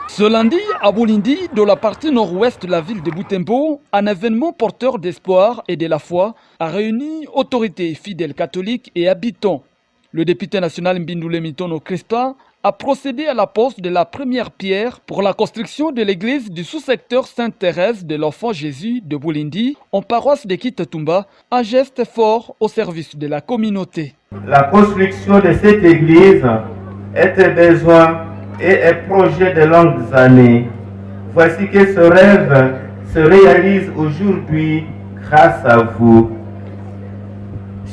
Ce lundi, à Bolindi, de la partie nord-ouest de la ville de Butembo, un événement porteur d'espoir et de la foi a réuni autorités, fidèles catholiques et habitants. Le député national Mbindoulé Mitono Crispa a procédé à la pose de la première pierre pour la construction de l'église du sous-secteur Sainte-Thérèse de l'Enfant Jésus de Bolindi, en paroisse de Kitatumba, un geste fort au service de la communauté. La construction de cette église est un besoin et un projet de longues années. Voici que ce rêve se réalise aujourd'hui grâce à vous.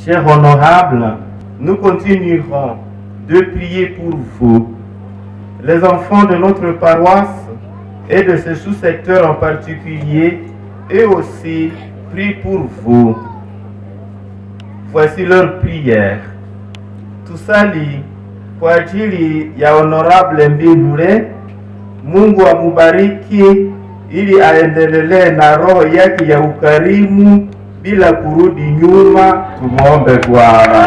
Chers honorables, nous continuerons de prier pour vous. Les enfants de notre paroisse et de ce sous-secteur en particulier, eux aussi, prient pour vous. Voici leur prière. Tusali kwa ajili ya honorable Mbindule, Mungu amubariki ili aendelee na roho yake ya ukarimu bila kurudi nyuma. Tumuombe Bwana.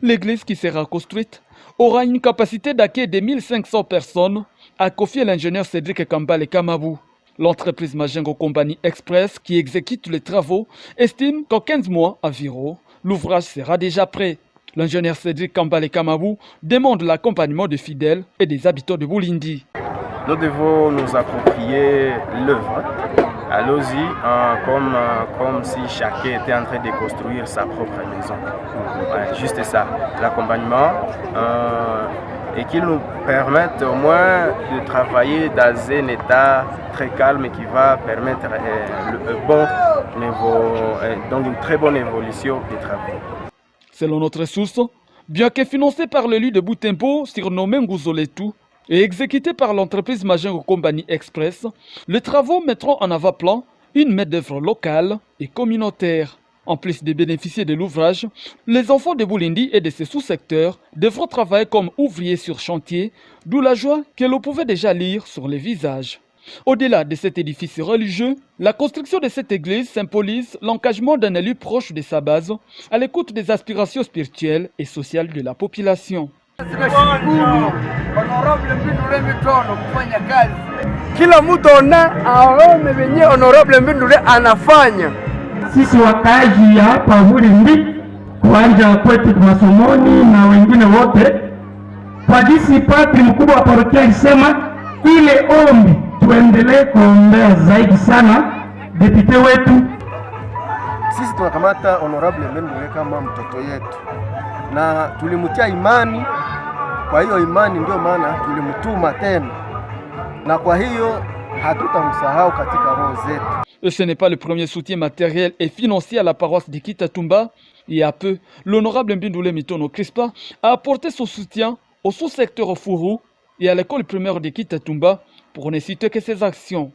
L'église qui sera construite aura une capacité d'accueil de 1500 personnes, a confié l'ingénieur Cédric Kambale Kamabou. L'entreprise Majengo Company Express qui exécute les travaux estime qu'en 15 mois environ, l'ouvrage sera déjà prêt. L'ingénieur Cédric Kambale Kamabou demande l'accompagnement des fidèles et des habitants de Bolindi. Nous devons nous approprier l'œuvre. Allons-y comme si chacun était en train de construire sa propre maison. Ouais, juste ça, l'accompagnement et qu'il nous permette au moins de travailler dans un état très calme qui va permettre donc une très bonne évolution des travaux. Selon notre source, bien que financé par l'élu de Butembo, surnommé Ngouzoletu, et exécuté par l'entreprise Majengo Company Express, les travaux mettront en avant-plan une main-d'œuvre locale et communautaire. En plus de bénéficier de l'ouvrage, les enfants de Bolindi et de ses sous-secteurs devront travailler comme ouvriers sur chantier, d'où la joie que l'on pouvait déjà lire sur les visages. Au-delà de cet édifice religieux, la construction de cette église symbolise l'engagement d'un élu proche de sa base, à l'écoute des aspirations spirituelles et sociales de la population. Honorable Mbindule Mitono kufanya kazi. Kila mtu aone venye Honorable Mbindule anafanya. Sisi wakaaji hapa Bolindi, kuanja kwetu masomoni na wengine wote, kwa jinsi padri mkubwa wa parokia alisema, ile ombi tuendelee kuombea zaidi sana depute wetu. Sisi tunakamata Honorable Mbindule kama mtoto yetu na tulimtia imani. Kwa hiyo imani ndio maana tulimtuma tena, na kwa hiyo hatutamsahau katika roho zetu. Et ce n'est pas le premier soutien matériel et financier à la paroisse de Kitatumba. Il y a peu, l'honorable Mbindoulé Mitono Crispa a apporté son soutien au sous-secteur Furu et à l'école primaire de Kitatumba pour ne citer que ses actions.